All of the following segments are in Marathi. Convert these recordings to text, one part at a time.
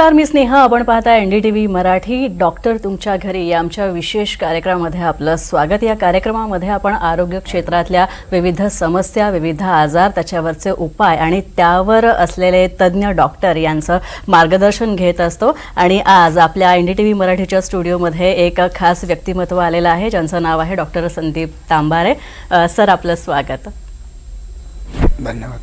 नमस्कार, मी स्नेहा. आपण पाहता NDTV मराठी. डॉक्टर तुमच्या घरी या आमच्या विशेष कार्यक्रमामध्ये आपलं स्वागत. या कार्यक्रमामध्ये आपण आरोग्य क्षेत्रातल्या विविध समस्या, विविध आजार, त्याच्यावरचे उपाय आणि त्यावर असलेले तज्ज्ञ डॉक्टर यांचं मार्गदर्शन घेत असतो. आणि आज आपल्या NDTV मराठीच्या स्टुडिओमध्ये एक खास व्यक्तिमत्व आलेलं आहे, ज्यांचं नाव आहे डॉक्टर संदीप तांबारे. सर, आपलं स्वागत. धन्यवाद.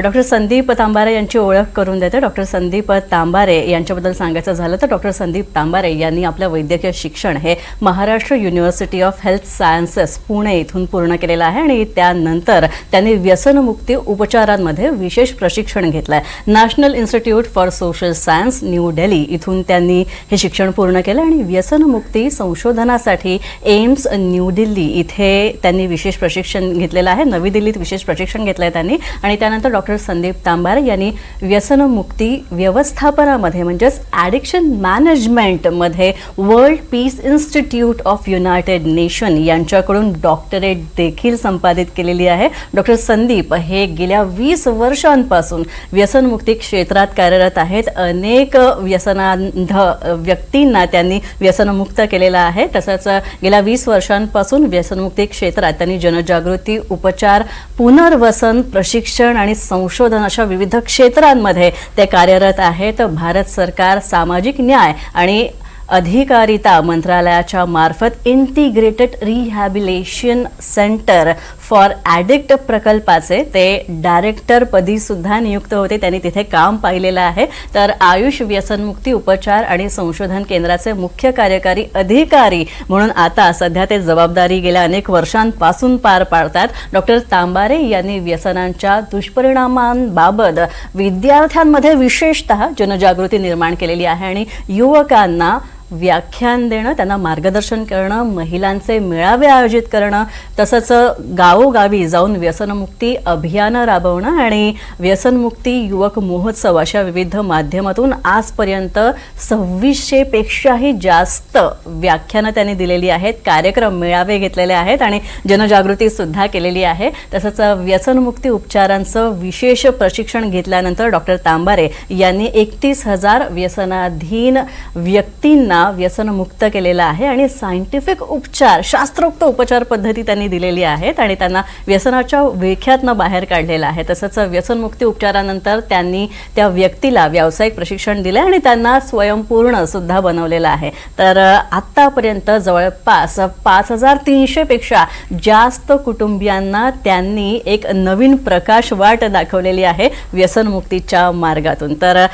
डॉक्टर संदीप तांबारे यांची ओळख करून देते. डॉक्टर संदीप तांबारे यांच्याबद्दल सांगायचं झालं तर डॉक्टर संदीप तांबारे यांनी आपलं वैद्यकीय शिक्षण हे Maharashtra university of health sciences Pune इथून पूर्ण केलेलं आहे आणि त्यानंतर त्यांनी व्यसनमुक्ती उपचारांमध्ये विशेष प्रशिक्षण घेतलं आहे. National institute for social science, new Delhi इथून त्यांनी हे शिक्षण पूर्ण केलं आणि व्यसनमुक्ती संशोधनासाठी एम्स न्यू दिल्ली इथे त्यांनी विशेष प्रशिक्षण घेतलेलं आहे. नवी दिल्लीत विशेष प्रशिक्षण घेतलं आहे त्यांनी. आणि त्यानंतर डॉक्टर संदीप तांबारे यांनी व्यसनमुक्ती व्यवस्थापनामध्ये म्हणजेच ॲडिक्शन मॅनेजमेंटमध्ये World Peace Institute of United Nation यांच्याकडून डॉक्टरेट देखील संपादित केलेली आहे. डॉक्टर संदीप हे गेल्या 20 वर्षांपासून व्यसनमुक्ती क्षेत्रात कार्यरत आहेत. अनेक व्यसनांध व्यक्तींना त्यांनी व्यसनमुक्त केलेलं आहे. तसंच गेल्या 20 वर्षांपासून व्यसनमुक्ती क्षेत्रात त्यांनी जनजागृती, उपचार, पुनर्वसन, प्रशिक्षण आणि संशोधन अशा विविध क्षेत्रांमध्ये ते कार्यरत आहेत. भारत सरकार सामाजिक न्याय आणि अधिकारिता मंत्रालयाच्या मार्फत integrated rehabilitation centre for addict प्रकल्पाचे ते डायरेक्टरपदी सुद्धा नियुक्त होते. त्यांनी तिथे काम पाहिलेलं आहे. तर आयुष व्यसनमुक्ती उपचार आणि संशोधन केंद्राचे मुख्य कार्यकारी अधिकारी म्हणून आता सध्या ते जबाबदारी गेल्या अनेक वर्षांपासून पार पाडतात. डॉक्टर तांबारे यांनी व्यसनांच्या दुष्परिणामांबाबत विद्यार्थ्यांमध्ये विशेषतः जनजागृती निर्माण केलेली आहे आणि युवकांना व्याख्यान देणं, त्यांना मार्गदर्शन करणं, महिलांचे मेळावे आयोजित करणं, तसंच गावोगावी जाऊन व्यसनमुक्ती अभियानं राबवणं आणि व्यसनमुक्ती युवक महोत्सव अशा विविध माध्यमातून आजपर्यंत 2600 पेक्षाही जास्त व्याख्यानं त्यांनी दिलेली आहेत. कार्यक्रम, मेळावे घेतलेले आहेत आणि जनजागृती सुद्धा केलेली आहे. तसंच व्यसनमुक्ती उपचारांचं विशेष प्रशिक्षण घेतल्यानंतर डॉक्टर तांबारे यांनी 31,000 व्यसनाधीन व्यक्तींना व्यसनमुक्त केलेलं आहे आणि सायंटिफिक उपचार, शास्त्रोक्त उपचार पद्धती त्यांनी दिलेली आहेत आणि त्यांना व्यसनाच्या विळख्यातनं बाहेर काढलेलं आहे. तसंच व्यसनमुक्ती उपचारानंतर त्यांनी त्या व्यक्तीला व्यावसायिक प्रशिक्षण दिले आणि त्यांना स्वयंपूर्ण सुद्धा बनवलेलं आहे. तर आत्तापर्यंत जवळपास 5,300 पेक्षा जास्त कुटुंबियांना त्यांनी एक नवीन प्रकाश वाट दाखवलेली आहे व्यसनमुक्तीच्या मार्गातून. तर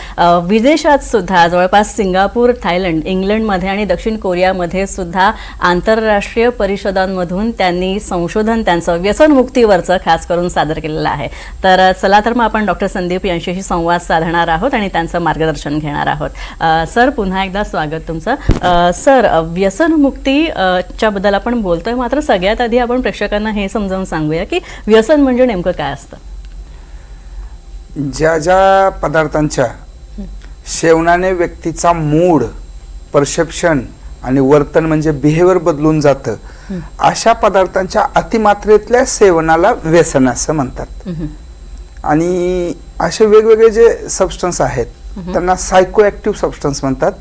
विदेशात सुद्धा जवळपास सिंगापूर, थायलंड, इंग्लंडमध्ये आणि दक्षिण कोरियामध्ये सुद्धा आंतरराष्ट्रीय परिषदांमधून त्यांनी संशोधन त्यांचं व्यसनमुक्तीवरचं खास करून सादर केलेलं आहे. तर चला तर मग आपण डॉक्टर संदीप यांच्याशी संवाद साधणार आहोत आणि त्यांचं मार्गदर्शन घेणार आहोत. सर, पुन्हा एकदा स्वागत तुमचं. सर, व्यसनमुक्तीच्या बद्दल आपण बोलतोय, मात्र सगळ्यात आधी आपण प्रेक्षकांना हे समजावून सांगूया की व्यसन म्हणजे नेमकं काय असतं. ज्या ज्या पदार्थांच्या सेवनाने व्यक्तीचा मूड, परसेप्शन आणि वर्तन म्हणजे बिहेवियर बदलून जातं, अशा पदार्थांच्या अतिमात्रेतल्या सेवनाला व्यसन असं म्हणतात. आणि असे वेगवेगळे जे सबस्टन्स आहेत त्यांना सायको ऍक्टिव्ह सबस्टन्स म्हणतात.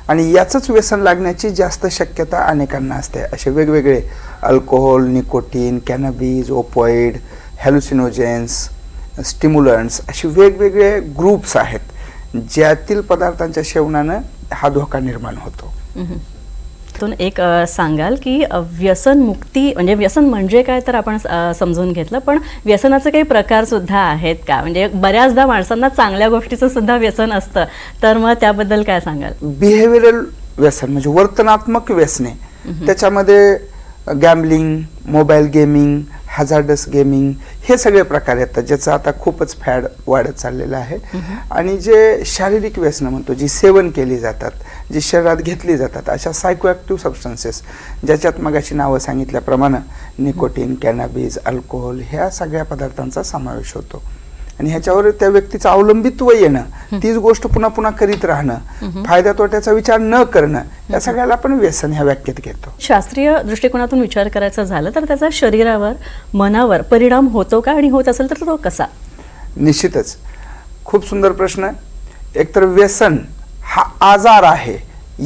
आणि याचंच व्यसन लागण्याची जास्त शक्यता अनेकांना असते. असे वेगवेगळे अल्कोहोल, निकोटीन, कॅनॅबिस, ओपॉइड, हॅल्युसिनोजेन्स, स्टिम्युलंट्स असे वेगवेगळे ग्रुप्स आहेत ज्यातील पदार्थांच्या सेवनानं हा धोका निर्माण होतो. तुम्ही एक सांगाल की व्यसनमुक्ती म्हणजे व्यसन म्हणजे काय तर आपण समजून घेतलं, पण व्यसनाचे काही प्रकार सुद्धा आहेत का? म्हणजे बऱ्याचदा माणसांना चांगल्या गोष्टीचं सुद्धा व्यसन असतं, तर मग त्याबद्दल काय सांगाल? बिहेवियरल व्यसन म्हणजे वर्तनात्मक व्यसने, त्याच्यामध्ये gambling, mobile gaming, hazardous gaming हे सगळे प्रकार येतात, ज्याचं आता खूपच फॅड वाढत चाललेलं आहे. आणि जे शारीरिक व्यसनं म्हणतो, जी सेवन केली जातात, जी शरीरात घेतली जातात, अशा सायको ॲक्टिव्ह सबस्टन्सेस ज्याच्यात मगाशी नावं सांगितल्याप्रमाणे निकोटीन, कॅनॅबिस, अल्कोहोल ह्या सगळ्या पदार्थांचा समावेश होतो. आणि ह्याच्यावर त्या व्यक्तीचं अवलंबित्व येणं, तीच गोष्ट पुन्हा पुन्हा करीत राहणं, फायदा तोट्याचा विचार न करणं, या सगळ्याला आपण व्यसन ह्या व्याख्येत घेतो. शास्त्रीय दृष्टिकोनातून विचार करायचा झालं तर त्याचा शरीरावर, मनावर परिणाम होतो का, आणि होत असेल तर तो कसा? निश्चितच खूप सुंदर प्रश्न. एकतर व्यसन हा आजार आहे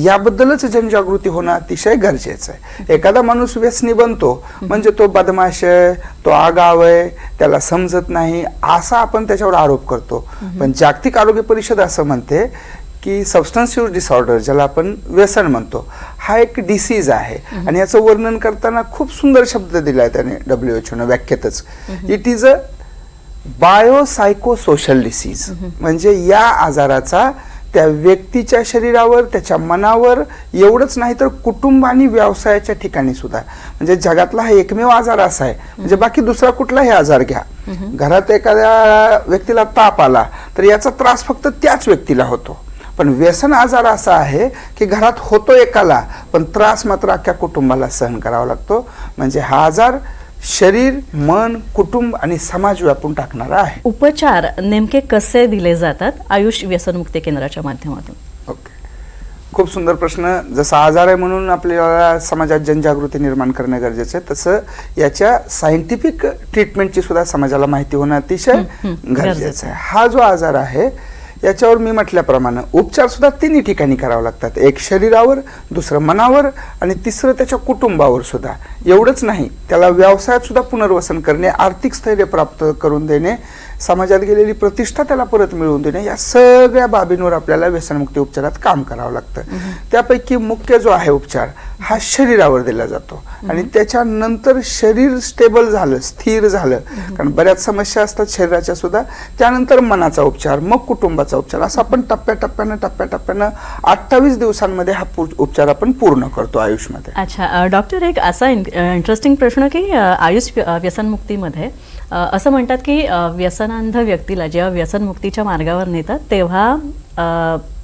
याबद्दलच जनजागृती होणं अतिशय गरजेचं आहे. एखादा माणूस व्यसनी बनतो म्हणजे तो बदमाश आहे, तो आगाव आहे, त्याला समजत नाही असा आपण त्याच्यावर आरोप करतो. पण जागतिक आरोग्य परिषद असं म्हणते की सबस्टन्स यूज डिसऑर्डर, ज्याला आपण व्यसन म्हणतो, हा एक डिसीज आहे. आणि याचं वर्णन करताना खूप सुंदर शब्द दिलाय त्याने WHO ने व्याख्येतच. It is a biopsychosocial disease. म्हणजे या आजाराचा त्या व्यक्तीच्या शरीरावर, त्याच्या मनावर एवढंच नाही तर कुटुंब आणि व्यवसायाच्या ठिकाणी सुद्धा, म्हणजे जगातला हा एकमेव आजार असा आहे, म्हणजे बाकी दुसरा कुठलाही आजार घ्या, घरात एखाद्या व्यक्तीला ताप आला तर याचा त्रास फक्त त्याच व्यक्तीला होतो. पण व्यसन आजार असा आहे की घरात होतो एकाला पण त्रास मात्र अख्ख्या कुटुंबाला सहन करावा लागतो. म्हणजे हा आजार शरीर, मन, कुटुंब आणि समाज व्यापून टाकणारा आहे. उपचार नेमके कसे दिले जातात आयुष व्यसनमुक्ती केंद्राच्या माध्यमातून? ओके, खूप सुंदर प्रश्न. जसा आजार आहे म्हणून आपल्याला समाजात जनजागृती निर्माण करणं गरजेचं आहे, तसं याच्या सायंटिफिक ट्रीटमेंटची सुद्धा समाजाला माहिती होणं अतिशय गरजेचं आहे. हा जो आजार आहे याच्यावर मी म्हटल्याप्रमाणे उपचार सुद्धा तिन्ही ठिकाणी करावे लागतात. एक शरीरावर, दुसरं मनावर आणि तिसरं त्याच्या कुटुंबावर सुद्धा. एवढंच नाही, त्याला व्यवसायात सुद्धा पुनर्वसन करणे, आर्थिक स्थैर्य प्राप्त करून देणे, समाजात गेलेली प्रतिष्ठा त्याला परत मिळवून देणे, या सगळ्या बाबींवर आपल्याला व्यसनमुक्ती उपचारात काम करावं लागतं. त्यापैकी मुख्य जो आहे उपचार हा शरीरावर दिला जातो. आणि त्याच्यानंतर शरीर स्टेबल झालं, स्थिर झालं, कारण बऱ्याच समस्या असतात शरीराच्या सुद्धा, त्यानंतर मनाचा उपचार, मग कुटुंबाचा उपचार, असं आपण टप्प्याटप्प्यानं 28 दिवसांमध्ये हा उपचार आपण पूर्ण करतो आयुषमध्ये. अच्छा डॉक्टर, एक असा इंटरेस्टिंग प्रश्न की आयुष व्यसनमुक्तीमध्ये असं म्हणतात की व्यसनांध व्यक्तीला जेव्हा व्यसनमुक्तीच्या मार्गावर नेतात तेव्हा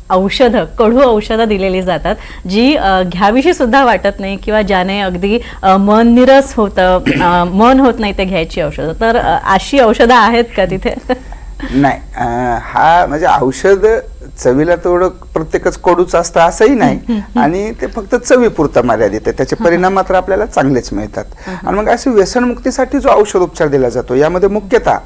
औषधं, कडू औषधं दिलेली जातात जी घ्यावीशी सुद्धा वाटत नाही किंवा ज्याने अगदी मन निरस होतं, मन होत नाही ते घ्यायची औषधं. तर अशी औषधं आहेत का तिथे? नाही, हा म्हणजे औषध चवीला थोडं प्रत्येकच कडूच असतं असंही नाही, आणि ते फक्त चवीपुरता मर्यादित आहे. त्याचे परिणाम मात्र आपल्याला चांगलेच मिळतात. आणि मग अशी व्यसनमुक्तीसाठी जो औषध उपचार दिला जातो यामध्ये मुख्यतः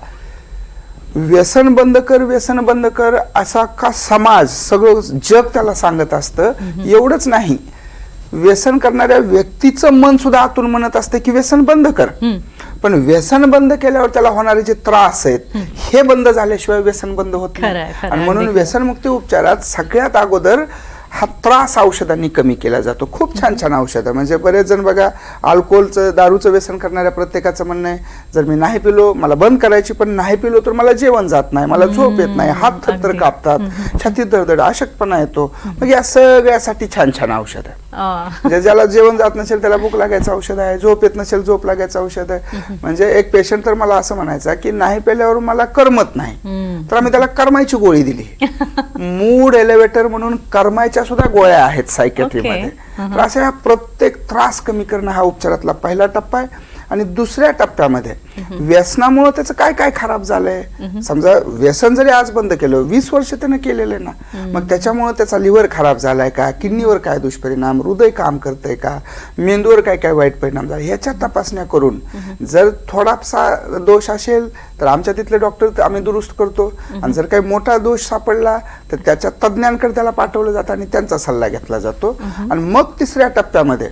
व्यसन बंद कर, व्यसन बंद कर असा का समाज, सगळं जग त्याला सांगत असतं. एवढंच नाही, व्यसन करणाऱ्या व्यक्तीचं मन सुद्धा आतून म्हणत असते की व्यसन बंद कर. पण व्यसन बंद केल्यावर त्याला होणारे जे त्रास आहेत हे बंद झाल्याशिवाय व्यसन बंद होत नाही. आणि म्हणून व्यसनमुक्ती उपचारात सगळ्यात अगोदर हा त्रास औषधांनी कमी केला जातो. खूप छान छान औषधं, म्हणजे बरेच जण बघा अल्कोहोलचं, दारूचं व्यसन करणाऱ्या प्रत्येकाचं म्हणणं आहे, जर मी नाही पिलो, मला बंद करायची, पण नाही पिलो तर मला जेवण जात नाही, मला झोप येत नाही, हात थरथर कापतात, छातीत धडधड, अशक्तपणा येतो. मग या सगळ्यासाठी छान छान औषध आहे. म्हणजे ज्याला जेवण जात नसेल त्याला भूक लागायचं औषध आहे, झोप येत नसेल झोप लागायचं औषध आहे. म्हणजे एक पेशंट तर मला असं म्हणायचा की नाही पेल्यावर मला करमत नाही, तर आम्ही त्याला करमायची गोळी दिली. मूड एलिव्हेटर म्हणून करमायच्या सुद्धा गोळ्या आहेत सायकॅट्रीमध्ये. तर अशा प्रत्येक त्रास कमी करणं हा उपचारातला पहिला टप्पा आहे. आणि दुसऱ्या टप्प्यामध्ये व्यसनामुळे त्याचं काय काय खराब झालंय. समजा व्यसन जरी आज बंद केलं, 20 वर्ष त्यानं केलेलं ना, मग त्याच्यामुळे त्याचा लिव्हर खराब झालाय का, किडनीवर काय दुष्परिणाम, हृदय काम करतंय का, मेंदूवर काय काय वाईट परिणाम झाला, ह्याच्या तपासण्या करून जर थोडासा दोष असेल तर आमच्या तिथले डॉक्टर आम्ही दुरुस्त करतो. आणि जर काही मोठा दोष सापडला तर त्याच्या तज्ज्ञांकडे त्याला पाठवलं जातं आणि त्यांचा सल्ला घेतला जातो. आणि मग तिसऱ्या टप्प्यामध्ये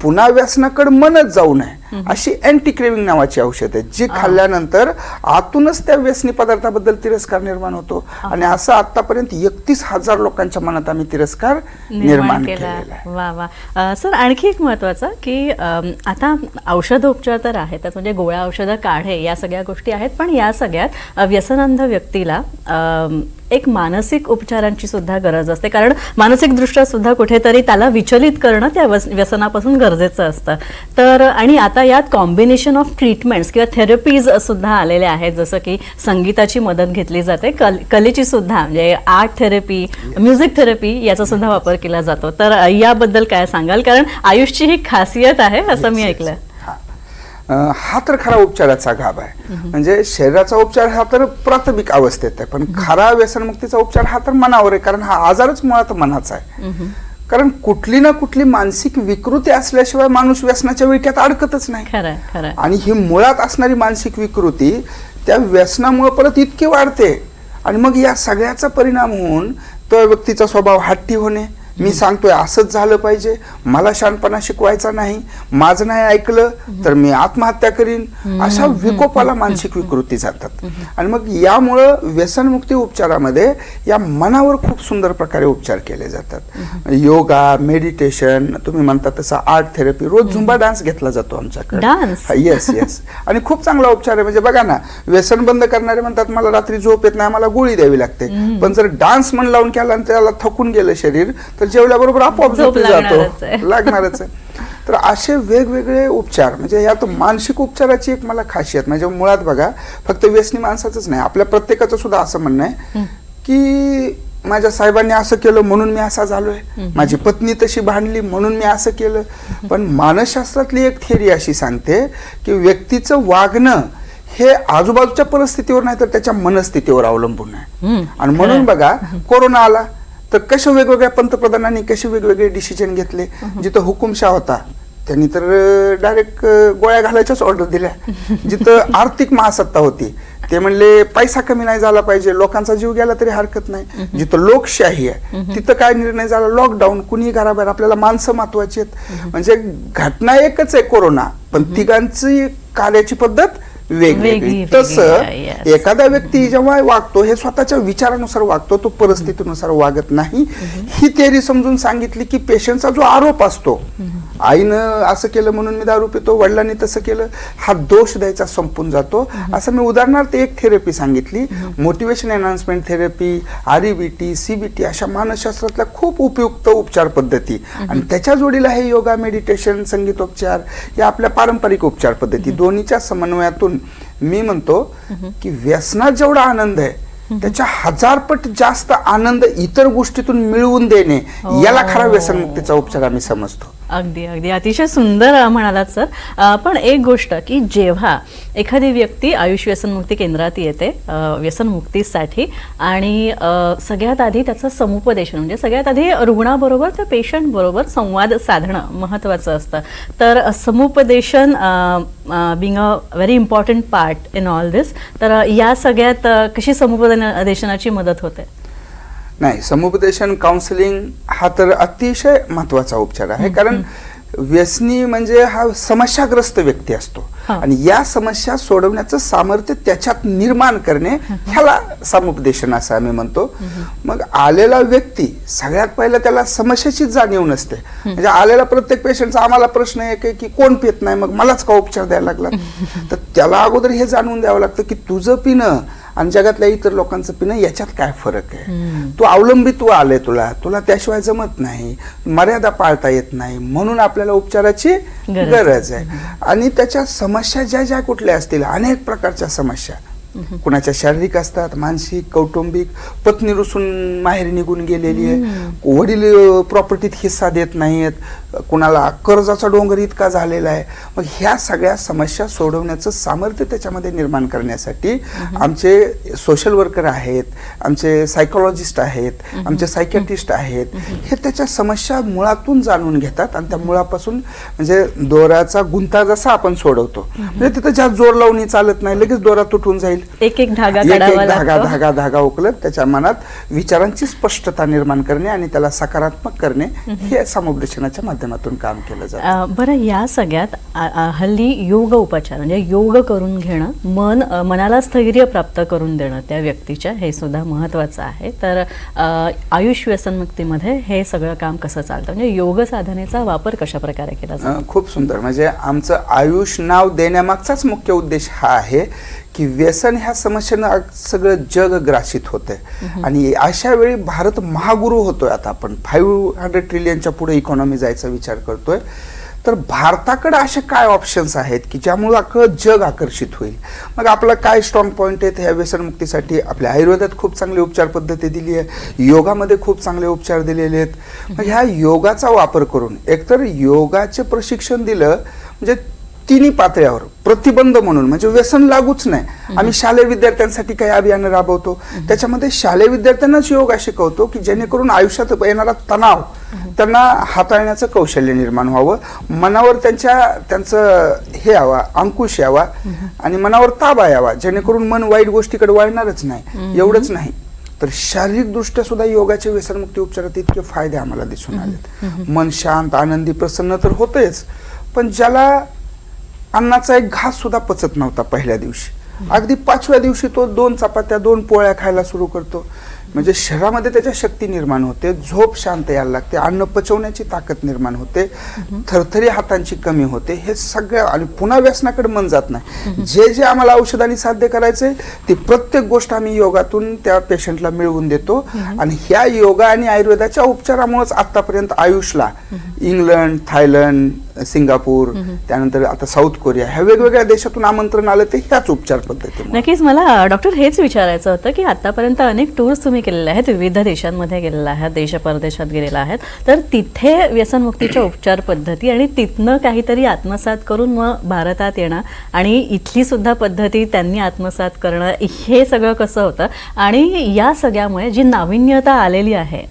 पुन्हा व्यसनाकडे मनच जाऊ नये अशी अँटी क्रेविंग नावाची औषध आहे, जी खाल्ल्यानंतर आतूनच त्या व्यसनी पदार्थाबद्दल तिरस्कार निर्माण होतो. आणि असं आतापर्यंत 31,000 लोकांच्या मनात आम्ही तिरस्कार निर्माण केलेला आहे. वा वा. सर, आणखी एक महत्वाचं की आता औषधोपचार तर आहेतच, म्हणजे गोळ्या, औषधं, काढे, या सगळ्या गोष्टी आहेत, पण या सगळ्यात व्यसनांध व्यक्तीला एक मानसिक उपचारांची सुद्धा गरज असते, कारण मानसिक दृष्ट्या सुद्धा कुठेतरी त्याला विचलित करणं त्या व्यसनापासून गरजेचं असतं. तर आणि आता यात कॉम्बिनेशन ऑफ ट्रीटमेंट्स किंवा थेरपीज सुद्धा आलेल्या आहेत, जसं की संगीताची मदत घेतली जाते, कलेची सुद्धा, म्हणजे आर्ट थेरपी, म्युझिक थेरपी याचा सुद्धा वापर केला जातो. तर याबद्दल काय सांगाल, कारण आयुषची ही खासियत आहे असं मी ऐकलं. हा तर खरा उपचाराचा गाभ आहे. म्हणजे शरीराचा उपचार हा तर प्राथमिक अवस्थेत आहे, पण खरा व्यसनमुक्तीचा उपचार हा तर मनावर आहे, कारण हा आजारच मुळात मनाचा आहे. कारण कुठली ना कुठली मानसिक विकृती असल्याशिवाय माणूस व्यसनाच्या विळख्यात अडकतच नाही. आणि ही मुळात असणारी मानसिक विकृती त्या व्यसनामुळे परत इतकी वाढते आणि मग या सगळ्याचा परिणाम होऊन त्या व्यक्तीचा स्वभाव हट्टी होणे, मी सांगतोय असंच झालं पाहिजे, मला शहाणपणा शिकवायचा नाही, माझं नाही ऐकलं तर मी आत्महत्या करीन, अशा विकोपाला मानसिक विकृती जातात. आणि मग यामुळं व्यसनमुक्ती उपचारामध्ये या मनावर खूप सुंदर प्रकारे उपचार केले जातात. योगा, मेडिटेशन, तुम्ही म्हणता तसं आर्ट थेरपी, रोज झुंबा डान्स घेतला जातो आमच्याकडे. Yes yes. आणि खूप चांगला उपचार आहे. म्हणजे बघा ना, व्यसन बंद करणारे म्हणतात मला रात्री झोप येत नाही, मला गोळी द्यावी लागते, पण जर डान्स मन लावून केला आणि त्याला थकून गेलं शरीर तर जेवल्याबरोबर आपोआप झोपी जातो, लागणारच आहे. तर असे वेगवेगळे उपचार, म्हणजे यात मानसिक उपचाराची एक मला खासियत, म्हणजे मुळात बघा फक्त व्यसनी माणसाचंच नाही, आपल्या प्रत्येकाचं सुद्धा असं म्हणणं आहे की माझ्या साहेबांनी असं केलं म्हणून मी असा झालोय, माझी पत्नी तशी भांडली म्हणून मी असं केलं. पण मानसशास्त्रातली एक थिअरी अशी सांगते की व्यक्तीचं वागणं हे आजूबाजूच्या परिस्थितीवर नाही तर त्याच्या मनस्थितीवर अवलंबून आहे. आणि म्हणून बघा कोरोना आला तर कसे वेगवेगळ्या पंतप्रधानांनी कसे वेगवेगळे डिसिजन घेतले. जिथं हुकुमशाह होता त्यांनी तर डायरेक्ट गोळ्या घालायच्याच ऑर्डर दिल्या. जिथं आर्थिक महासत्ता होती ते म्हणले पैसा कमी नाही झाला पाहिजे, लोकांचा जीव गेला तरी हरकत नाही. जिथं लोकशाही आहे तिथं काय निर्णय झाला, लॉकडाऊन, कुणी घराबाहेर, आपल्याला माणसं महत्वाची आहेत. म्हणजे घटना एकच आहे कोरोना, पण तिघांची कार्याची पद्धत वेगवेगळी. तसं एखादा व्यक्ती जेव्हा वागतो हे स्वतःच्या विचारानुसार वागतो, तो परिस्थितीनुसार वागत नाही. ही थिअरी समजून सांगितली की पेशंटचा जो आरोप असतो, आईनं असं केलं म्हणून मी दारू पितो, वडिलांनी तसं केलं, हा दोष द्यायचा संपून जातो. असं मी उदाहरणार्थ एक थेरपी सांगितली, motivation enhancement therapy, REBT, CBT, अशा मानसशास्त्रातल्या खूप उपयुक्त उपचार पद्धती. आणि त्याच्या जोडीला हे योगा, मेडिटेशन, संगीतोपचार या आपल्या पारंपरिक उपचार पद्धती, दोन्हीच्या समन्वयातून मी म्हणतो की व्यसनात जेवढा आनंद आहे त्याच्या 1000 पट जास्त आनंद इतर गोष्टीतून मिळवून देणे, याला खरा व्यसनमुक्तीचा उपचार आम्ही समजतो. अगदी अगदी अतिशय सुंदर म्हणालात सर. पण एक गोष्ट की जेव्हा एखादी व्यक्ती आयुष व्यसनमुक्ती केंद्रात येते व्यसनमुक्तीसाठी आणि सगळ्यात आधी त्याचं समुपदेशन, म्हणजे सगळ्यात आधी रुग्णाबरोबर त्या पेशंट बरोबर संवाद साधणं महत्त्वाचं असतं. तर समुपदेशन being a very important part in all this, तर या सगळ्यात कशी समुपदेशनाची मदत होते? नाही, समुपदेशन, काउन्सिलिंग हा तर अतिशय महत्वाचा उपचार आहे. कारण व्यसनी म्हणजे हा समस्याग्रस्त व्यक्ती असतो आणि या समस्या सोडवण्याचं सामर्थ्य त्याच्यात निर्माण करणे, ह्याला समुपदेशन असं आम्ही म्हणतो. मग आलेला व्यक्ती सगळ्यात पहिला त्याला समस्येचीच जाणीव नसते. म्हणजे आलेला प्रत्येक पेशंटचा आम्हाला प्रश्न एक आहे की कोण पित नाही, मग मलाच का उपचार द्यायला लागला. तर त्याला अगोदर हे जाणून द्यावं लागतं की तुझं पिणं आणि जगातल्या इतर लोकांचं पिणं याच्यात काय फरक आहे. तू अवलंबित्व आलंय, तुला त्याशिवाय जमत नाही, मर्यादा पाळता येत नाही, म्हणून आपल्याला उपचाराची गरज आहे. आणि त्याच्या समस्या ज्या ज्या कुठल्या असतील, अनेक प्रकारच्या समस्या, कुणाच्या शारीरिक असतात, मानसिक, कौटुंबिक, पत्नी रुसून माहेरी निघून गेलेली आहे, वडील प्रॉपर्टीत हिस्सा देत नाहीत, कुणाला कर्जाचा डोंगर इतका झालेला आहे. मग ह्या सगळ्या समस्या सोडवण्याचं सामर्थ्य त्याच्यामध्ये निर्माण करण्यासाठी आमचे सोशल वर्कर आहेत, आमचे सायकोलॉजिस्ट आहेत, आमचे सायकियाट्रिस्ट आहेत, हे त्याच्या समस्या मुळातून जाणून घेतात. आणि त्या मुळापासून, म्हणजे दोऱ्याचा गुंता जसा आपण सोडवतो, म्हणजे तिथं ज्या जोर लावून चालत नाही, लगेच दोरा तुटून जाईल, एक एक धागा धागा उकलत त्याच्या मनात विचारांची स्पष्टता निर्माण करणे आणि त्याला सकारात्मक करणे, हे समुपदेशनाच्या माध्यमातून काम केलं जातं. बरं, या सगळ्यात हल्ली योग उपचार, म्हणजे योग करून घेणं, मनाला स्थैर्य प्राप्त करून देणं त्या व्यक्तीच्या, हे सुद्धा महत्त्वाचं आहे. तर आयुष व्यसनमुक्तीमध्ये हे सगळं काम कसं चालतं, म्हणजे योग साधनेचा वापर कशा प्रकारे केला जातो? खूप सुंदर. म्हणजे आमचं आयुष नाव देण्यामागचाच मुख्य उद्देश हा आहे की व्यसन ह्या समस्येनं सगळं जग ग्रासित होतंय. आणि अशा वेळी भारत महागुरु होतोय. आता आपण 500 ट्रिलियनच्या पुढे इकॉनॉमी जायचा विचार करतोय. तर भारताकडे असे काय ऑप्शन्स आहेत की ज्यामुळे अख्खं जग आकर्षित होईल. मग आपला काय स्ट्रॉंग पॉईंट आहेत ह्या व्यसनमुक्तीसाठी? आपल्या आयुर्वेदात खूप चांगली उपचार पद्धती दिली आहे, योगामध्ये खूप चांगले उपचार दिलेले आहेत. मग ह्या योगाचा वापर करून, एकतर योगाचे प्रशिक्षण दिलं म्हणजे तिन्ही पातळ्यावर प्रतिबंध म्हणून, म्हणजे व्यसन लागूच नाही, आम्ही शालेय विद्यार्थ्यांसाठी काही अभियान राबवतो. त्याच्यामध्ये शालेय विद्यार्थ्यांनाच योगा शिकवतो की जेणेकरून आयुष्यात येणारा तणाव त्यांना हाताळण्याचं कौशल्य निर्माण व्हावं, मनावर त्यांचं हे यावा, अंकुश यावा आणि मनावर ताबा यावा, जेणेकरून मन वाईट गोष्टीकडे वळणारच नाही. एवढंच नाही तर शारीरिक दृष्ट्या सुद्धा योगाचे व्यसनमुक्ती उपचारात इतके फायदे आम्हाला दिसून आलेत. मन शांत, आनंदी, प्रसन्न तर होतेच, पण ज्याला अन्नाचा एक घास सुद्धा पचत नव्हता पहिल्या दिवशी, अगदी 5व्या दिवशी तो 2 चपात्या 2 पोळ्या खायला सुरू करतो. म्हणजे शरीरामध्ये त्याच्या शक्ती निर्माण होते, झोप शांत यायला लागते, अन्न पचवण्याची ताकद निर्माण होते, थरथरी हातांची कमी होते. हे सगळं आणि पुन्हा व्यसनाकडे मन जात नाही. जे आम्हाला औषधांनी साध्य करायचंय ती प्रत्येक गोष्ट आम्ही योगातून त्या पेशंटला मिळवून देतो. आणि ह्या योगा आणि आयुर्वेदाच्या उपचारामुळेच आतापर्यंत आयुषला इंग्लंड, थायलंड, सिंगापूर, त्यानंतर आता साऊथ कोरिया ह्या वेगवेगळ्या देशातून आमंत्रण आलं ते ह्याच उपचार पद्धती. नक्कीच मला डॉक्टर हेच विचारायचं होतं की आतापर्यंत अनेक टूर्स तुम्ही केलेले आहेत, विविध देशांमध्ये गेलेला आहात, देश परदेशात गेलेला आहेत, तर तिथे व्यसनमुक्तीच्या उपचार पद्धती आणि तिथनं काहीतरी आत्मसात करून मग भारतात येणं आणि इथली सुद्धा पद्धती त्यांनी आत्मसात करणं, हे सगळं कसं होतं आणि या सगळ्यामुळे जी नाविन्यता आलेली आहे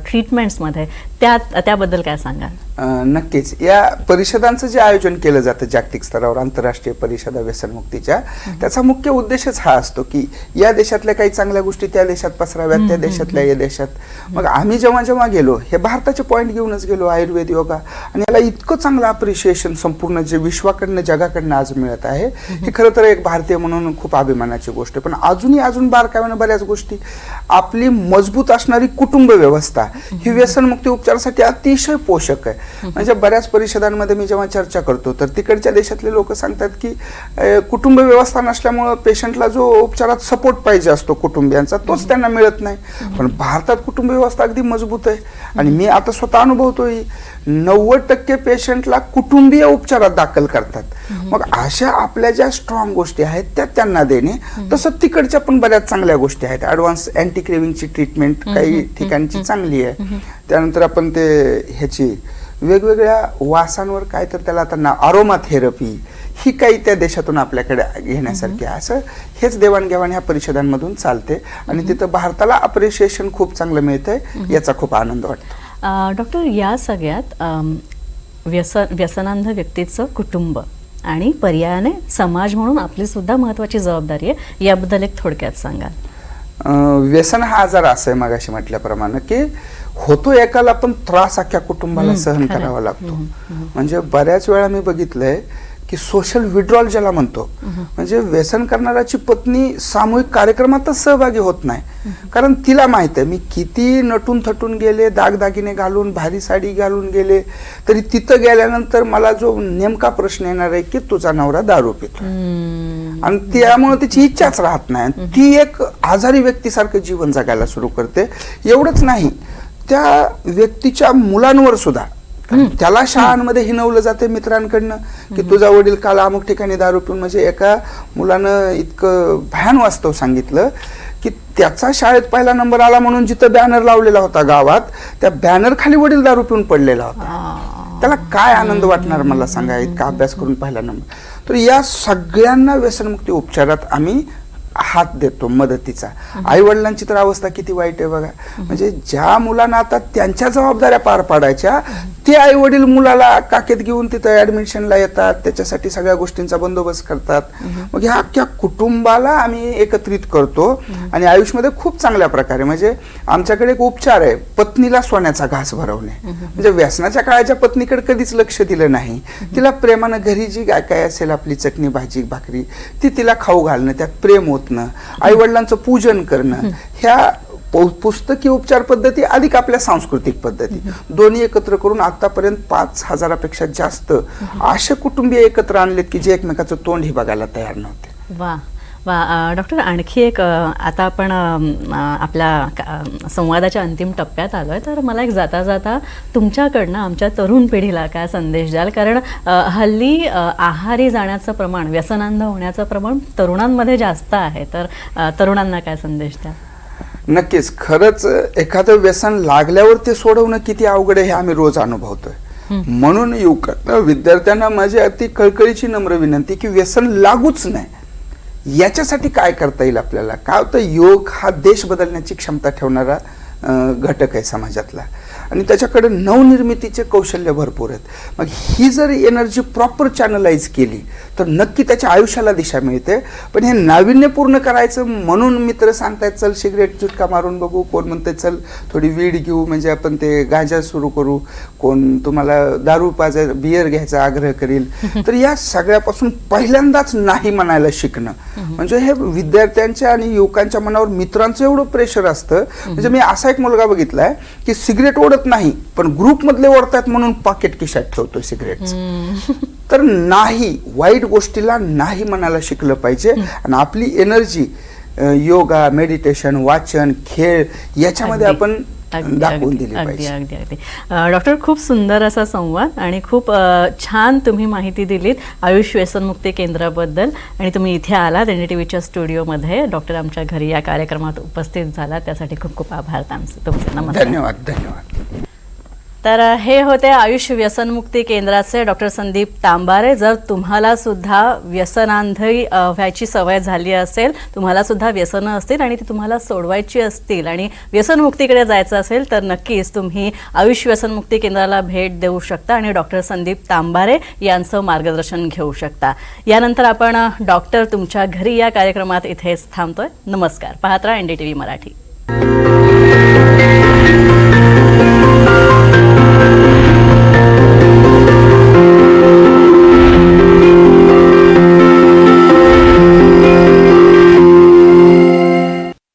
ट्रीटमेंट्समध्ये त्याबद्दल काय सांगाल? नक्कीच या परिषदांचं जे आयोजन केलं जातं जागतिक स्तरावर, आंतरराष्ट्रीय परिषदा व्यसनमुक्तीच्या, त्याचा मुख्य उद्देशच हा असतो की या देशातल्या काही चांगल्या गोष्टी त्या देशात पसराव्यात, त्या देशातल्या या देशात. मग आम्ही जेव्हा गेलो हे भारताचे पॉईंट घेऊनच गेलो, आयुर्वेद, योगा, आणि याला इतकं चांगलं अप्रिशिएशन संपूर्ण जे विश्वाकडनं जगाकडनं आज मिळत आहे, हे खरं तर एक भारतीय म्हणून खूप अभिमानाची गोष्ट आहे. पण अजून बारकाव्यानं बऱ्याच गोष्टी, आपली मजबूत असणारी कुटुंब व्यवस्था ही व्यसनमुक्ती उपचारासाठी अतिशय पोषक आहे. म्हणजे बऱ्याच परिषदांमध्ये मी जेव्हा चर्चा करतो तर तिकडच्या देशातले लोक सांगतात की कुटुंब व्यवस्था नसल्यामुळं पेशंटला जो उपचारात सपोर्ट पाहिजे असतो कुटुंबियांचा तोच त्यांना मिळत नाही. पण भारतात कुटुंब व्यवस्था अगदी मजबूत आहे. आणि मी आता स्वतः अनुभवतोय 90% पेशंटला कुटुंबीय उपचारात दाखल करतात. मग अशा आपल्या ज्या स्ट्रॉंग गोष्टी आहेत त्या त्यांना देणे, तसं तिकडच्या पण बऱ्याच चांगल्या गोष्टी आहेत. ॲडव्हान्स अँटी क्रेविंगची ट्रीटमेंट काही ठिकाणची चांगली आहे. त्यानंतर आपण ते ह्याची वेगवेगळ्या वासांवर काय तर त्याला आता अरोमा थेरपी ही काही त्या देशातून आपल्याकडे घेण्यासारखी आहे. असं हेच देवाणघेवाण ह्या परिषदांमधून चालते आणि तिथं भारताला अप्रिशिएशन खूप चांगलं मिळतंय, याचा खूप आनंद वाटतो. डॉक्टर, या सगळ्यात व्यसनांध व्यक्तीचं कुटुंब आणि पर्यायाने समाज म्हणून आपली सुद्धा महत्वाची जबाबदारी आहे, याबद्दल एक थोडक्यात सांगाल? व्यसन हा आजार असं आहे मगाशी म्हटल्याप्रमाणे की होतो एकाला पण त्रास अख्ख्या कुटुंबाला सहन करावा लागतो. म्हणजे बऱ्याच वेळा मी बघितलंय की सोशल विड्रॉल ज्याला म्हणतो, म्हणजे व्यसन करणाऱ्याची पत्नी सामूहिक कार्यक्रमातच सहभागी होत नाही. कारण तिला माहित आहे मी किती नटून थटून गेले, दागदागिने घालून, भारी साडी घालून गेले तरी तिथं गेल्यानंतर मला जो नेमका प्रश्न येणार आहे की तुझा नवरा दारू पितो, आणि त्यामुळे तिची इच्छाच राहत नाही. ती एक आजारी व्यक्तीसारखं जीवन जगायला सुरू करते. एवढंच नाही, त्या व्यक्तीच्या मुलांवर सुद्धा त्याला शाळांमध्ये हिनवलं जाते मित्रांकडनं की तुझा वडील काल अमुक ठिकाणी दारू पिऊन. म्हणजे एका मुलानं इतकं भयान वास्तव सांगितलं की त्याचा शाळेत पहिला नंबर आला म्हणून जिथं बॅनर लावलेला होता गावात, त्या बॅनर खाली वडील दारू पिऊन पडलेला होता. त्याला काय आनंद वाटणार मला सांगा, इतका अभ्यास करून पहिला नंबर. तर या सगळ्यांना व्यसनमुक्ती उपचारात आम्ही हात देतो मदतीचा. आई वडिलांची तर अवस्था किती वाईट आहे बघा. म्हणजे ज्या मुलांना आता त्यांच्या जबाबदाऱ्या पार पाडायच्या, ते आई वडील मुलाला काकेत घेऊन तिथं ऍडमिशनला येतात, त्याच्यासाठी सगळ्या गोष्टींचा बंदोबस्त करतात. मग ह्या अख्ख्या कुटुंबाला आम्ही एकत्रित करतो आणि आयुष्यामध्ये खूप चांगल्या प्रकारे, म्हणजे आमच्याकडे एक उपचार आहे पत्नीला सोन्याचा घास भरवणे. म्हणजे व्यसनाच्या काळाच्या पत्नीकडे कधीच लक्ष दिलं नाही. तिला प्रेमानं घरी जी काय असेल आपली चटणी भाजी भाकरी ती तिला खाऊ घालणं, त्यात प्रेम होतं, आई वडिलांचं पूजन करणं, ह्या पुस्तकी उपचार पद्धती अधिक आपल्या सांस्कृतिक पद्धती दोन्ही एकत्र करून आतापर्यंत 5,000पेक्षा जास्त असे कुटुंबीय एकत्र आणलेत की जे एकमेकाचं तोंडही बघायला तयार नव्हते. वा वा. डॉक्टर, आणखी एक, आता आपण आपल्या संवादाच्या अंतिम टप्प्यात आलो आहे, तर मला एक जाता जाता तुमच्याकडनं आमच्या तरुण पिढीला काय संदेश द्याल? कारण हल्ली आहारी जाण्याचं प्रमाण, व्यसनांध होण्याचं प्रमाण तरुणांमध्ये जास्त आहे, तर तरुणांना काय संदेश द्याल? नक्कीच, खरंच एखादं व्यसन लागल्यावर ते सोडवणं किती अवघड आहे हे आम्ही रोज अनुभवतोय. म्हणून विद्यार्थ्यांना माझी अति कळकळीची नम्र विनंती की व्यसन लागूच नाही. याच्यासाठी काय करता येईल आपल्याला? काय होतं, योग हा देश बदलण्याची क्षमता ठेवणारा घटक आहे समाजातला आणि त्याच्याकडे नवनिर्मितीचे कौशल्य भरपूर आहेत. मग ही जर एनर्जी प्रॉपर चॅनलाइज केली तर नक्की त्याच्या आयुष्याला दिशा मिळते. पण हे नाविन्यपूर्ण करायचं म्हणून मित्र सांगतायत चल सिगरेट चुटका मारून बघू, कोण म्हणते चल थोडी वीड घेऊ म्हणजे आपण ते गांजा सुरू करू, कोण तुम्हाला दारू पाजाय बियर घ्यायचा आग्रह करील. तर या सगळ्यापासून पहिल्यांदाच नाही म्हणायला शिकणं म्हणजे हे विद्यार्थ्यांच्या आणि युवकांच्या मनावर मित्रांचं एवढं प्रेशर असतं. म्हणजे मी असा एक मुलगा बघितलाय की सिगरेट ओढत नाही पण ग्रुप मधले ओढतात म्हणून पॉकेट खिशात ठेवतो सिगरेटचं. तर नाही, वाईट गोष्टीला नाही म्हणायला शिकलं पाहिजे आणि आपली एनर्जी योगा, मेडिटेशन, वाचन, खेळ याच्यामध्ये आपण दाखवून दिली पाहिजे. अगदी अगदी डॉक्टर, खूप सुंदर असा संवाद आणि खूप छान तुम्ही माहिती दिलीत आयुष व्यसनमुक्ती केंद्राबद्दल आणि तुम्ही इथे आलात NDTVच्या स्टुडिओमध्ये. डॉक्टर आमच्या घरी या कार्यक्रमात उपस्थित झाला त्यासाठी खूप खूप आभार तुमचे. नमस्कार. धन्यवाद. धन्यवाद. तर हे होते आयुष व्यसनमुक्ती केंद्राचे डॉक्टर संदीप तांबारे. जर तुम्हाला सुद्धा व्यसनांधी व्हायची सवय झाली असेल, तुम्हाला सुद्धा व्यसनं असतील आणि ती तुम्हाला सोडवायची असतील आणि व्यसनमुक्तीकडे जायचं असेल तर नक्कीच तुम्ही आयुष व्यसनमुक्ती केंद्राला भेट देऊ शकता आणि डॉक्टर संदीप तांबारे यांचं मार्गदर्शन घेऊ शकता. यानंतर आपण डॉक्टर तुमच्या घरी या कार्यक्रमात इथेच थांबतोय. नमस्कार. पाहत राहा NDTV मराठी.